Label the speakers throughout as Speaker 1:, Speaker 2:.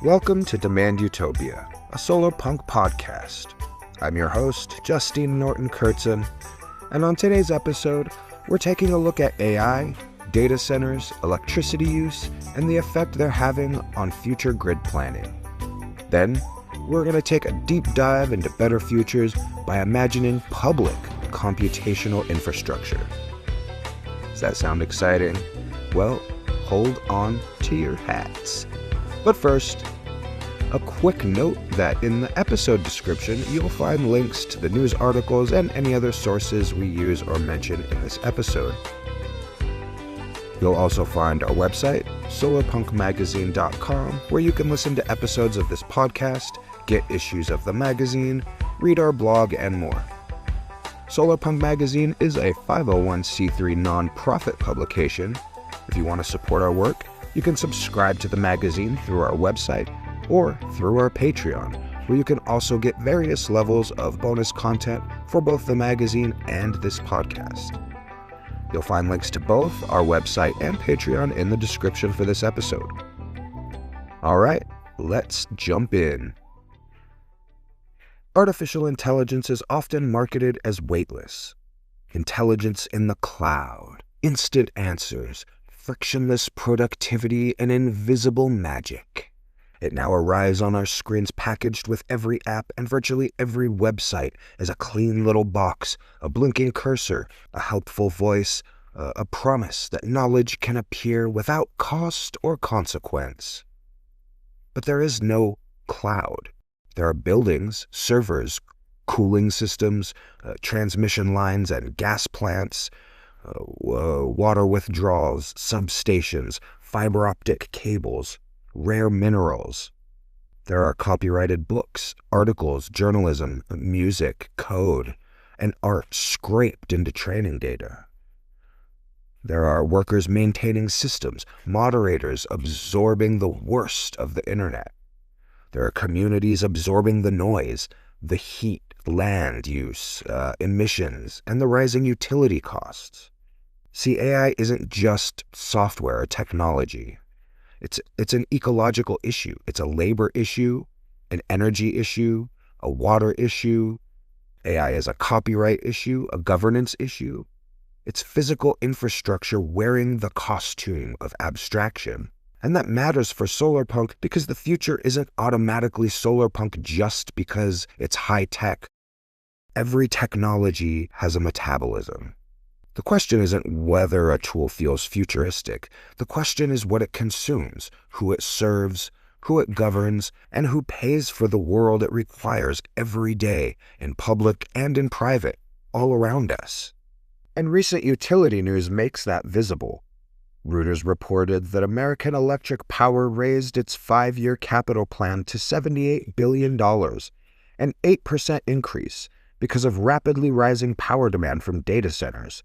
Speaker 1: Welcome to Demand Utopia, a Solarpunk podcast. I'm your host, Justine Norton-Kertson, and on today's episode, we're taking a look at AI, data centers, electricity use, and the effect they're having on future grid planning. Then, we're going to take a deep dive into better futures by imagining public computational infrastructure. Does that sound exciting? Well, hold on to your hats. But first, a quick note that in the episode description, you'll find links to the news articles and any other sources we use or mention in this episode. You'll also find our website, solarpunkmagazine.com, where you can listen to episodes of this podcast, get issues of the magazine, read our blog, and more. Solarpunk Magazine is a 501c3 non-profit publication. If you want to support our work, you can subscribe to the magazine through our website or through our Patreon, where you can also get various levels of bonus content for both the magazine and this podcast. You'll find links to both our website and Patreon in the description for this episode. All right, let's jump in. Artificial intelligence is often marketed as weightless. Intelligence in the cloud, instant answers, frictionless productivity, and invisible magic. It now arrives on our screens packaged with every app and virtually every website as a clean little box, a blinking cursor, a helpful voice, a promise that knowledge can appear without cost or consequence. But there is no cloud. There are buildings, servers, cooling systems, transmission lines and gas plants, water withdrawals, substations, fiber optic cables, rare minerals. There are copyrighted books, articles, journalism, music, code, and art scraped into training data. There are workers maintaining systems, moderators absorbing the worst of the internet. There are communities absorbing the noise, the heat, land use, emissions, and the rising utility costs. See, AI isn't just software or technology. It's an ecological issue. It's a labor issue, an energy issue, a water issue. AI is a copyright issue, a governance issue. It's physical infrastructure wearing the costume of abstraction. And that matters for Solarpunk because the future isn't automatically Solarpunk just because it's high-tech. Every technology has a metabolism. The question isn't whether a tool feels futuristic. The question is what it consumes, who it serves, who it governs, and who pays for the world it requires every day, in public and in private, all around us. And recent utility news makes that visible. Reuters reported that American Electric Power raised its 5-year capital plan to $78 billion, an 8% increase because of rapidly rising power demand from data centers.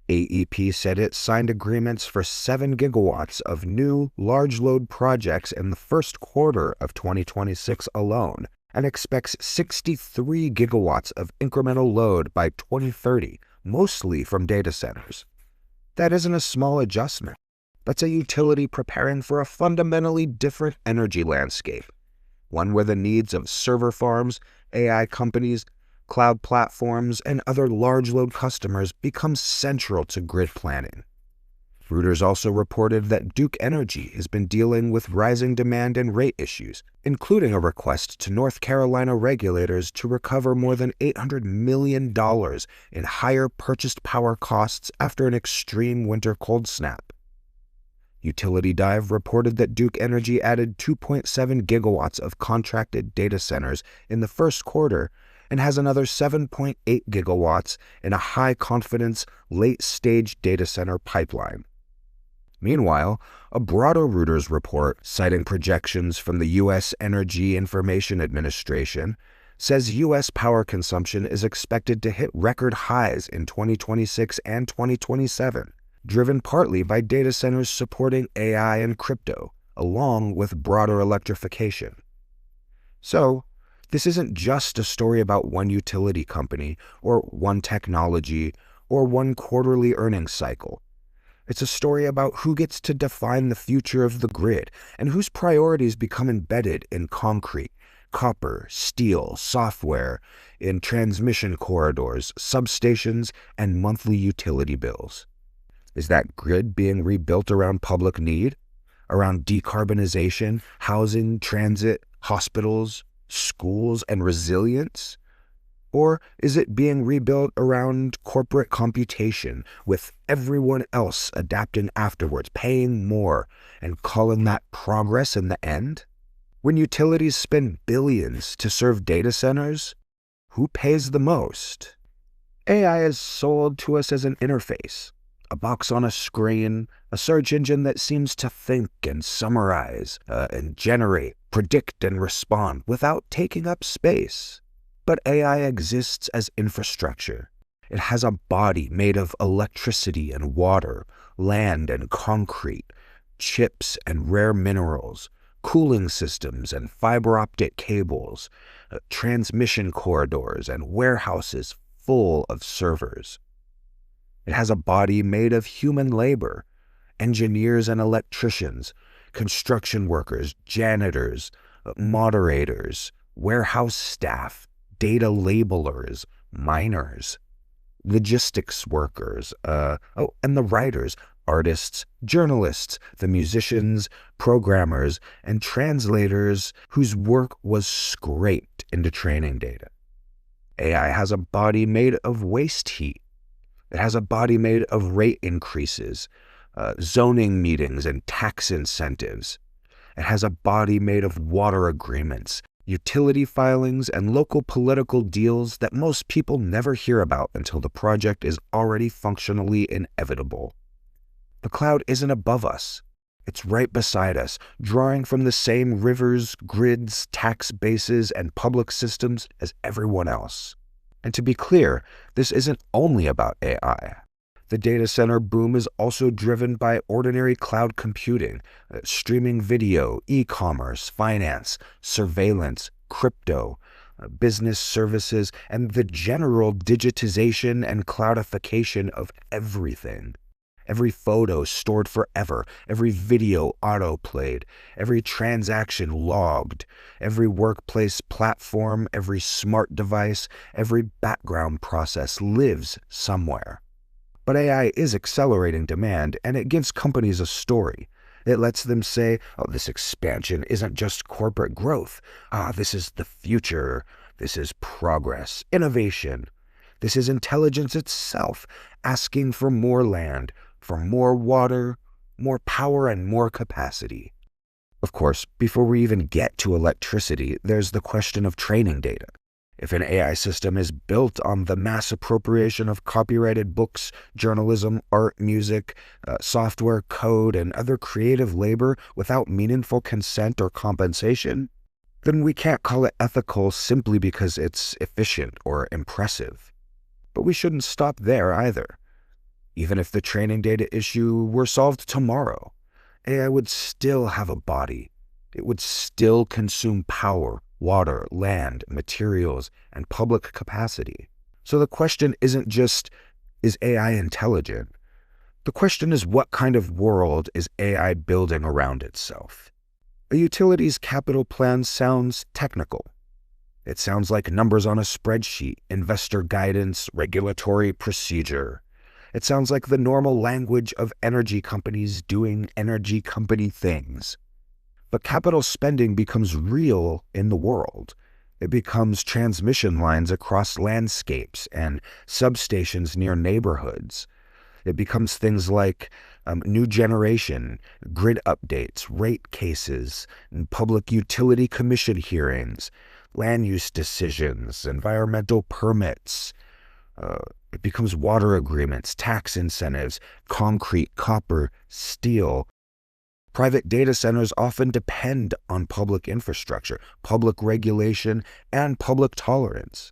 Speaker 1: AEP said it signed agreements for 7 gigawatts of new large load projects in the first quarter of 2026 alone, and expects 63 gigawatts of incremental load by 2030, mostly from data centers. That isn't a small adjustment. That's a utility preparing for a fundamentally different energy landscape, one where the needs of server farms, AI companies, cloud platforms, and other large load customers become central to grid planning. Reuters also reported that Duke Energy has been dealing with rising demand and rate issues, including a request to North Carolina regulators to recover more than $800 million in higher purchased power costs after an extreme winter cold snap. Utility Dive reported that Duke Energy added 2.7 gigawatts of contracted data centers in the first quarter and has another 7.8 gigawatts in a high-confidence, late-stage data center pipeline. Meanwhile, a broader Reuters report, citing projections from the U.S. Energy Information Administration, says U.S. power consumption is expected to hit record highs in 2026 and 2027, driven partly by data centers supporting AI and crypto, along with broader electrification. So, this isn't just a story about one utility company, or one technology, or one quarterly earnings cycle. It's a story about who gets to define the future of the grid and whose priorities become embedded in concrete, copper, steel, software, in transmission corridors, substations, and monthly utility bills. Is that grid being rebuilt around public need? Around decarbonization, housing, transit, hospitals, schools, and resilience? Or is it being rebuilt around corporate computation, with everyone else adapting afterwards, paying more, and calling that progress in the end? When utilities spend billions to serve data centers, who pays the most? AI is sold to us as an interface, a box on a screen, a search engine that seems to think and summarize, and generate, predict, and respond without taking up space. But AI exists as infrastructure. It has a body made of electricity and water, land and concrete, chips and rare minerals, cooling systems and fiber optic cables, transmission corridors and warehouses full of servers. It has a body made of human labor, engineers and electricians, construction workers, janitors, moderators, warehouse staff, data labelers, miners, logistics workers, and the writers, artists, journalists, the musicians, programmers, and translators whose work was scraped into training data. AI has a body made of waste heat. It has a body made of rate increases, zoning meetings, and tax incentives. It has a body made of water agreements, utility filings, and local political deals that most people never hear about until the project is already functionally inevitable. The cloud isn't above us. It's right beside us, drawing from the same rivers, grids, tax bases, and public systems as everyone else. And to be clear, this isn't only about AI. The data center boom is also driven by ordinary cloud computing, streaming video, e-commerce, finance, surveillance, crypto, business services, and the general digitization and cloudification of everything. Every photo stored forever, every video auto-played, every transaction logged, every workplace platform, every smart device, every background process lives somewhere. But AI is accelerating demand, and it gives companies a story. It lets them say, oh, this expansion isn't just corporate growth. This is the future. This is progress, innovation. This is intelligence itself, asking for more land, for more water, more power, and more capacity. Of course, before we even get to electricity, there's the question of training data. If an AI system is built on the mass appropriation of copyrighted books, journalism, art, music, software, code, and other creative labor without meaningful consent or compensation, then we can't call it ethical simply because it's efficient or impressive. But we shouldn't stop there either. Even if the training data issue were solved tomorrow, AI would still have a body. It would still consume power, water, land, materials, and public capacity. So the question isn't just, is AI intelligent? The question is, what kind of world is AI building around itself? A utility's capital plan sounds technical. It sounds like numbers on a spreadsheet, investor guidance, regulatory procedure. It sounds like the normal language of energy companies doing energy company things. But capital spending becomes real in the world. It becomes transmission lines across landscapes and substations near neighborhoods. It becomes things like new generation, grid updates, rate cases, and public utility commission hearings, land use decisions, environmental permits. It becomes water agreements, tax incentives, concrete, copper, steel. Private data centers often depend on public infrastructure, public regulation, and public tolerance.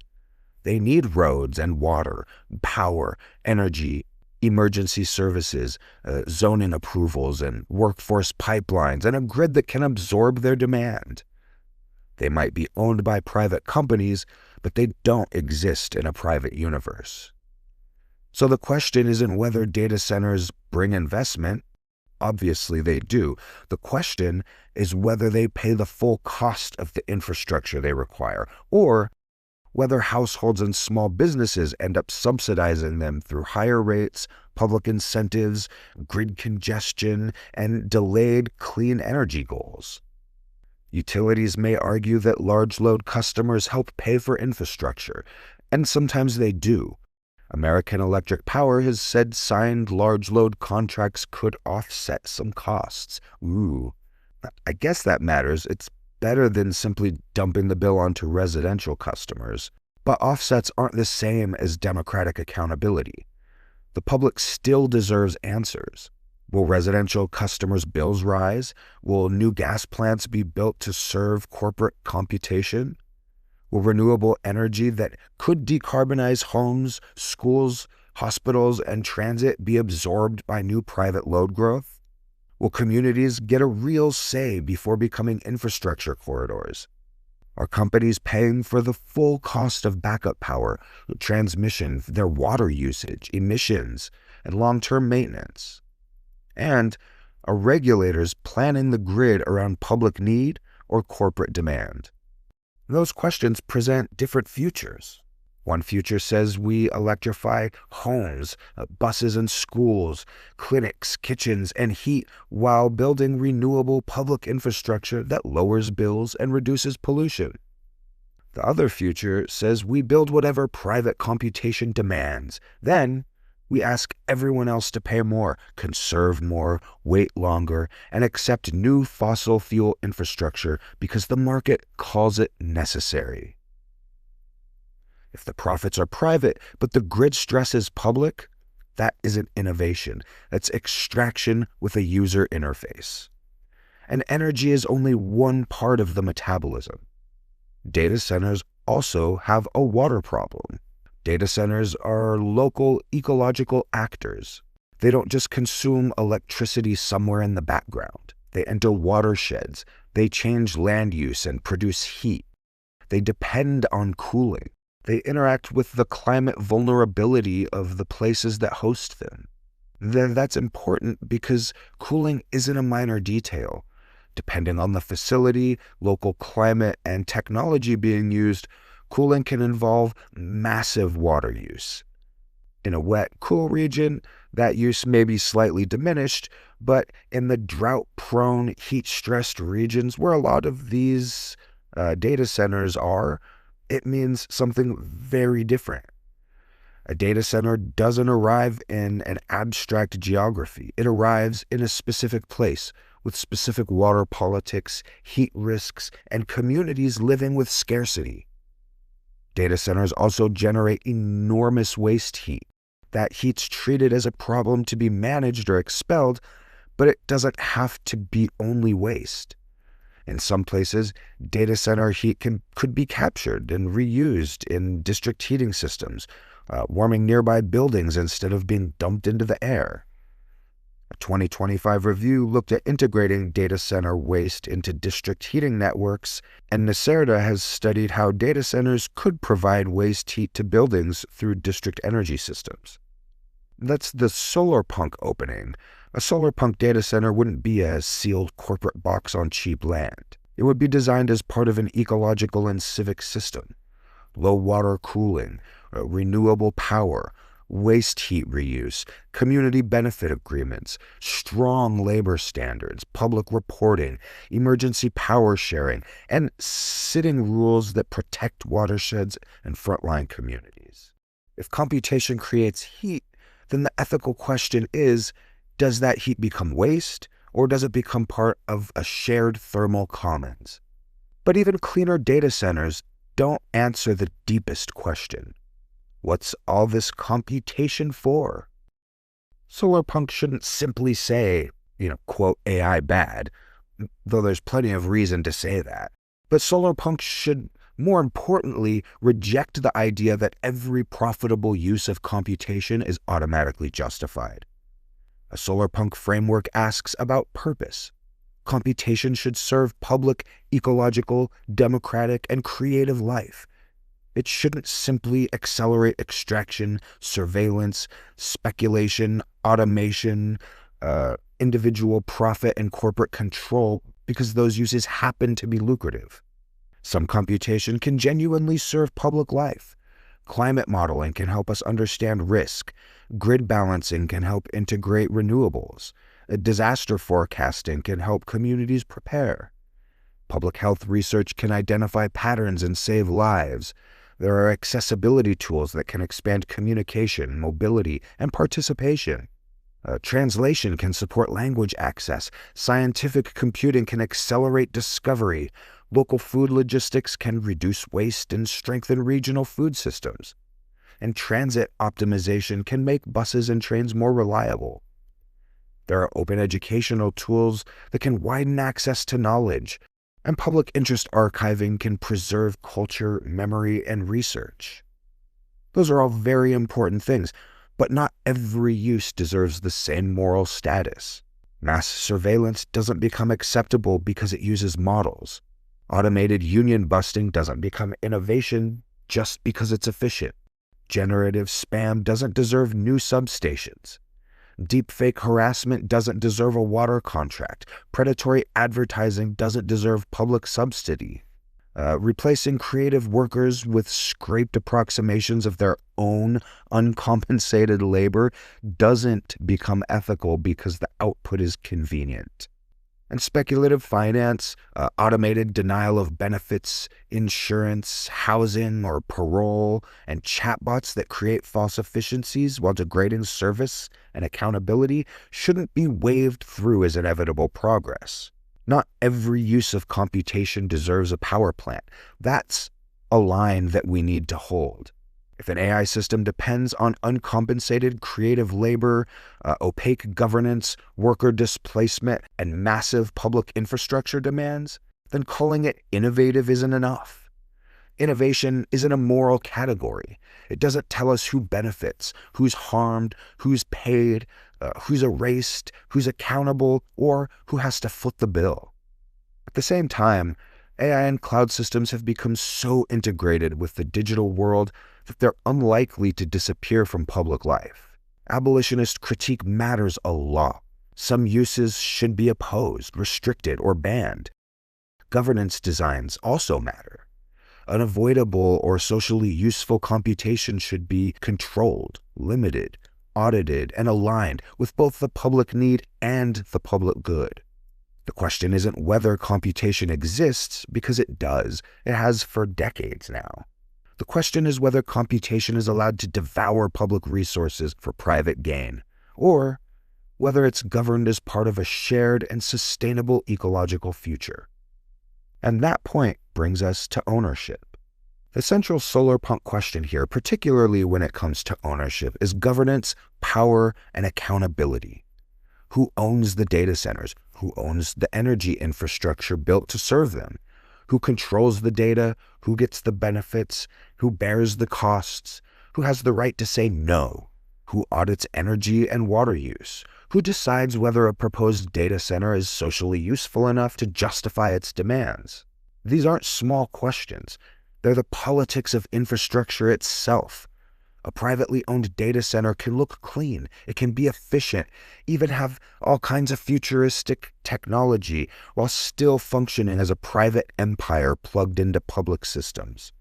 Speaker 1: They need roads and water, power, energy, emergency services, zoning approvals, and workforce pipelines, and a grid that can absorb their demand. They might be owned by private companies, but they don't exist in a private universe. So the question isn't whether data centers bring investment. Obviously they do. The question is whether they pay the full cost of the infrastructure they require, or whether households and small businesses end up subsidizing them through higher rates, public incentives, grid congestion, and delayed clean energy goals. Utilities may argue that large load customers help pay for infrastructure, and sometimes they do. American Electric Power has said signed large load contracts could offset some costs. Ooh, I guess that matters. It's better than simply dumping the bill onto residential customers. But offsets aren't the same as democratic accountability. The public still deserves answers. Will residential customers' bills rise? Will new gas plants be built to serve corporate computation? Will renewable energy that could decarbonize homes, schools, hospitals, and transit be absorbed by new private load growth? Will communities get a real say before becoming infrastructure corridors? Are companies paying for the full cost of backup power, transmission, their water usage, emissions, and long-term maintenance? And are regulators planning the grid around public need or corporate demand? Those questions present different futures. One future says we electrify homes, buses and schools, clinics, kitchens, and heat while building renewable public infrastructure that lowers bills and reduces pollution. The other future says we build whatever private computation demands. Then we ask everyone else to pay more, conserve more, wait longer, and accept new fossil fuel infrastructure because the market calls it necessary. If the profits are private, but the grid stress is public, that isn't innovation. That's extraction with a user interface. And energy is only one part of the metabolism. Data centers also have a water problem. Data centers are local ecological actors. They don't just consume electricity somewhere in the background. They enter watersheds. They change land use and produce heat. They depend on cooling. They interact with the climate vulnerability of the places that host them. That's important because cooling isn't a minor detail. Depending on the facility, local climate, and technology being used, cooling can involve massive water use. In a wet, cool region, that use may be slightly diminished, but in the drought-prone, heat-stressed regions where a lot of these data centers are, it means something very different. A data center doesn't arrive in an abstract geography. It arrives in a specific place with specific water politics, heat risks, and communities living with scarcity. Data centers also generate enormous waste heat. That heat's treated as a problem to be managed or expelled, but it doesn't have to be only waste. In some places, data center heat could be captured and reused in district heating systems, warming nearby buildings instead of being dumped into the air. A 2025 review looked at integrating data center waste into district heating networks, and NYSERDA has studied how data centers could provide waste heat to buildings through district energy systems. That's the Solarpunk opening. A Solarpunk data center wouldn't be a sealed corporate box on cheap land. It would be designed as part of an ecological and civic system. Low water cooling, renewable power, waste heat reuse, community benefit agreements, strong labor standards, public reporting, emergency power sharing, and sitting rules that protect watersheds and frontline communities. If computation creates heat, then the ethical question is, does that heat become waste, or does it become part of a shared thermal commons? But even cleaner data centers don't answer the deepest question. What's all this computation for? Solarpunk shouldn't simply say, quote, AI bad, though there's plenty of reason to say that. But Solarpunk should, more importantly, reject the idea that every profitable use of computation is automatically justified. A Solarpunk framework asks about purpose. Computation should serve public, ecological, democratic, and creative life. It shouldn't simply accelerate extraction, surveillance, speculation, automation, individual profit, and corporate control because those uses happen to be lucrative. Some computation can genuinely serve public life. Climate modeling can help us understand risk. Grid balancing can help integrate renewables. Disaster forecasting can help communities prepare. Public health research can identify patterns and save lives. There are accessibility tools that can expand communication, mobility, and participation. Translation can support language access. Scientific computing can accelerate discovery. Local food logistics can reduce waste and strengthen regional food systems. And transit optimization can make buses and trains more reliable. There are open educational tools that can widen access to knowledge. And public interest archiving can preserve culture, memory, and research. Those are all very important things, but not every use deserves the same moral status. Mass surveillance doesn't become acceptable because it uses models. Automated union busting doesn't become innovation just because it's efficient. Generative spam doesn't deserve new substations. Deepfake harassment doesn't deserve a water contract. Predatory advertising doesn't deserve public subsidy. Replacing creative workers with scraped approximations of their own uncompensated labor doesn't become ethical because the output is convenient. And speculative finance, automated denial of benefits, insurance, housing, or parole, and chatbots that create false efficiencies while degrading service and accountability shouldn't be waved through as inevitable progress. Not every use of computation deserves a power plant. That's a line that we need to hold. If an AI system depends on uncompensated creative labor, opaque governance, worker displacement, and massive public infrastructure demands, then calling it innovative isn't enough. Innovation isn't a moral category. It doesn't tell us who benefits, who's harmed, who's paid, who's erased, who's accountable, or who has to foot the bill. At the same time, AI and cloud systems have become so integrated with the digital world that they're unlikely to disappear from public life. Abolitionist critique matters a lot. Some uses should be opposed, restricted, or banned. Governance designs also matter. Unavoidable or socially useful computation should be controlled, limited, audited, and aligned with both the public need and the public good. The question isn't whether computation exists, because it does. It has for decades now. The question is whether computation is allowed to devour public resources for private gain, or whether it's governed as part of a shared and sustainable ecological future. And that point brings us to ownership. The central Solarpunk question here, particularly when it comes to ownership, is governance, power, and accountability. Who owns the data centers? Who owns the energy infrastructure built to serve them? Who controls the data? Who gets the benefits? Who bears the costs? Who has the right to say no? Who audits energy and water use? Who decides whether a proposed data center is socially useful enough to justify its demands? These aren't small questions. They're the politics of infrastructure itself. A privately owned data center can look clean, it can be efficient, even have all kinds of futuristic technology, while still functioning as a private empire plugged into public systems.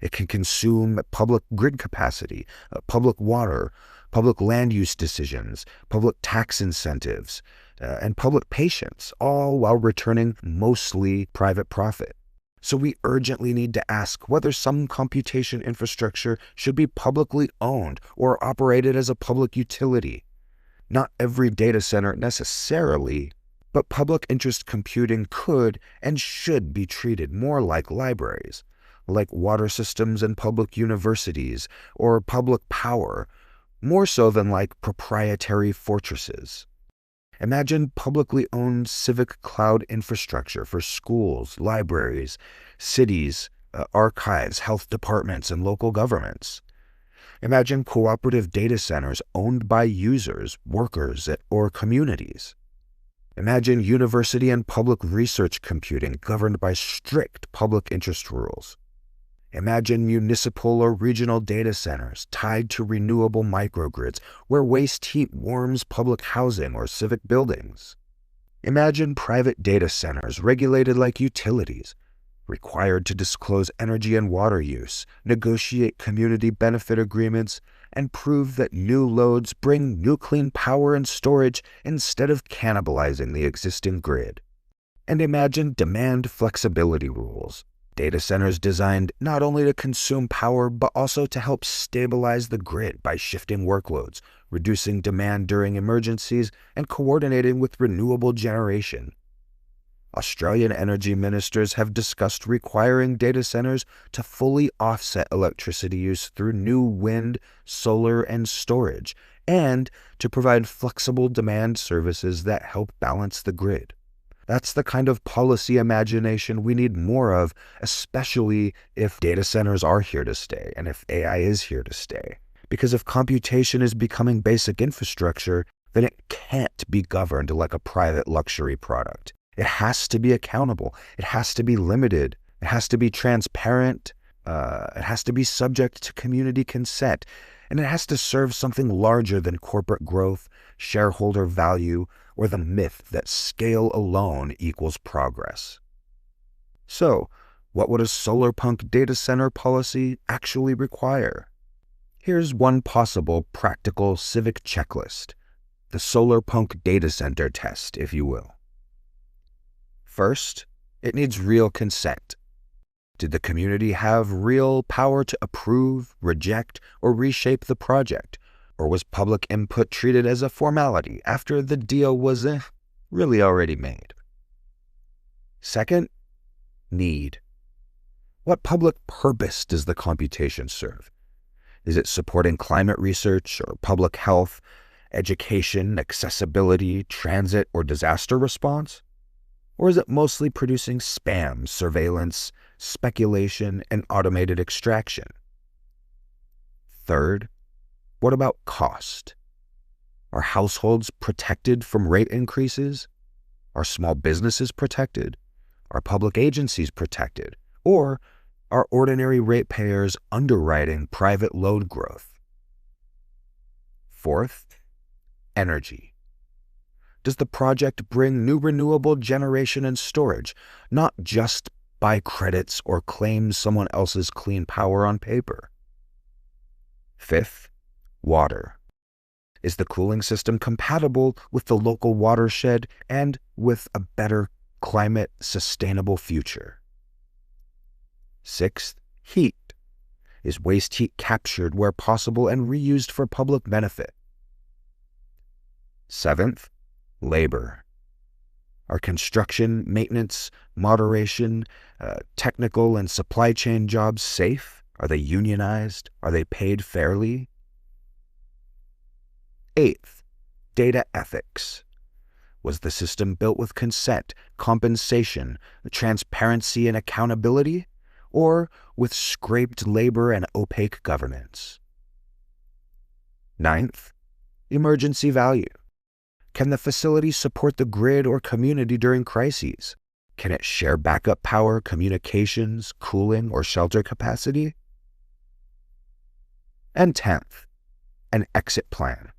Speaker 1: It can consume public grid capacity, public water, public land use decisions, public tax incentives, and public patience, all while returning mostly private profit. So we urgently need to ask whether some computation infrastructure should be publicly owned or operated as a public utility. Not every data center necessarily, but public interest computing could and should be treated more like libraries, like water systems and public universities, or public power, more so than like proprietary fortresses. Imagine publicly owned civic cloud infrastructure for schools, libraries, cities, archives, health departments, and local governments. Imagine cooperative data centers owned by users, workers, or communities. Imagine university and public research computing governed by strict public interest rules. Imagine municipal or regional data centers tied to renewable microgrids where waste heat warms public housing or civic buildings. Imagine private data centers regulated like utilities, required to disclose energy and water use, negotiate community benefit agreements, and prove that new loads bring new clean power and storage instead of cannibalizing the existing grid. And imagine demand flexibility rules. Data centers designed not only to consume power, but also to help stabilize the grid by shifting workloads, reducing demand during emergencies, and coordinating with renewable generation. Australian energy ministers have discussed requiring data centers to fully offset electricity use through new wind, solar, and storage, and to provide flexible demand services that help balance the grid. That's the kind of policy imagination we need more of, especially if data centers are here to stay and if AI is here to stay. Because if computation is becoming basic infrastructure, then it can't be governed like a private luxury product. It has to be accountable. It has to be limited. It has to be transparent. It has to be subject to community consent. And it has to serve something larger than corporate growth, shareholder value, or the myth that scale alone equals progress. So, what would a Solarpunk data center policy actually require? Here's one possible practical civic checklist, the Solarpunk data center test, if you will. First, it needs real consent. Did the community have real power to approve, reject, or reshape the project? Or was public input treated as a formality after the deal was really already made? Second, need. What public purpose does the computation serve? Is it supporting climate research or public health, education, accessibility, transit, or disaster response? Or is it mostly producing spam, surveillance, speculation, and automated extraction? Third, what about cost? Are households protected from rate increases? Are small businesses protected? Are public agencies protected? Or are ordinary ratepayers underwriting private load growth? Fourth, energy. Does the project bring new renewable generation and storage, not just buy credits or claim someone else's clean power on paper? Fifth, water. Is the cooling system compatible with the local watershed and with a better climate sustainable future? Sixth, heat. Is waste heat captured where possible and reused for public benefit? Seventh, labor. Are construction, maintenance, moderation, technical and supply chain jobs safe? Are they unionized? Are they paid fairly? Eighth, data ethics. Was the system built with consent, compensation, transparency, and accountability, or with scraped labor and opaque governance? Ninth, emergency value. Can the facility support the grid or community during crises? Can it share backup power, communications, cooling, or shelter capacity? And 10th, an exit plan.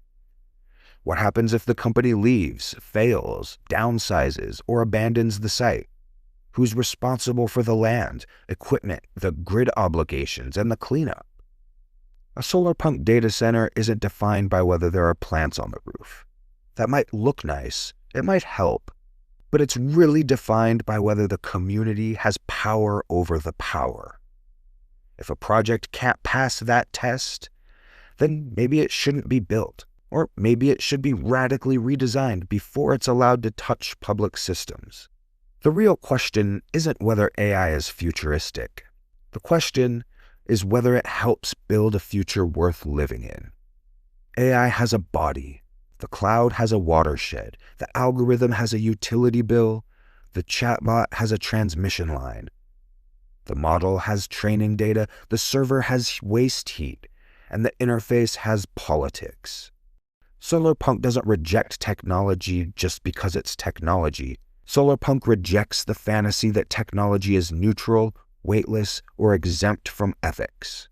Speaker 1: What happens if the company leaves, fails, downsizes, or abandons the site? Who's responsible for the land, equipment, the grid obligations, and the cleanup? A Solarpunk data center isn't defined by whether there are plants on the roof. That might look nice, it might help, but it's really defined by whether the community has power over the power. If a project can't pass that test, then maybe it shouldn't be built, or maybe it should be radically redesigned before it's allowed to touch public systems. The real question isn't whether AI is futuristic. The question is whether it helps build a future worth living in. AI has a body. The cloud has a watershed. The algorithm has a utility bill. The chatbot has a transmission line. The model has training data. The server has waste heat. And the interface has politics. Solarpunk doesn't reject technology just because it's technology. Solarpunk rejects the fantasy that technology is neutral, weightless, or exempt from ethics.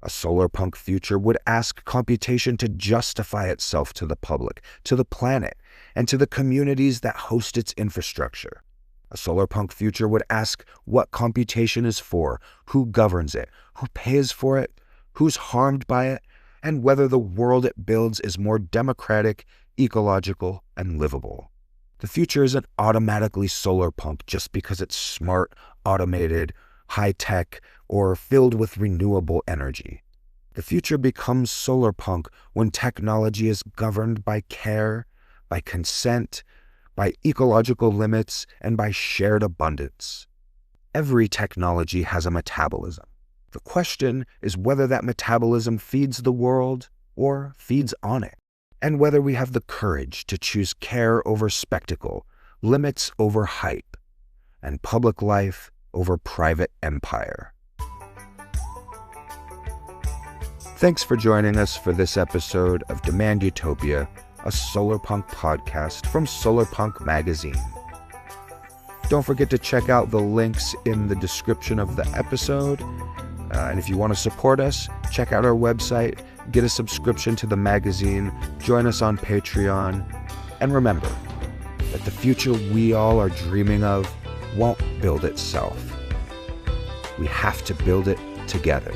Speaker 1: A solarpunk future would ask computation to justify itself to the public, to the planet, and to the communities that host its infrastructure. A solarpunk future would ask what computation is for, who governs it, who pays for it, who's harmed by it, and whether the world it builds is more democratic, ecological, and livable. The future isn't automatically solarpunk just because it's smart, automated, high-tech, or filled with renewable energy. The future becomes solarpunk when technology is governed by care, by consent, by ecological limits, and by shared abundance. Every technology has a metabolism. The question is whether that metabolism feeds the world or feeds on it, and whether we have the courage to choose care over spectacle, limits over hype, and public life over private empire. Thanks for joining us for this episode of Demand Utopia, a Solarpunk podcast from Solarpunk Magazine. Don't forget to check out the links in the description of the episode. And if you want to support us, check out our website, get a subscription to the magazine, join us on Patreon, and remember that the future we all are dreaming of won't build itself. We have to build it together.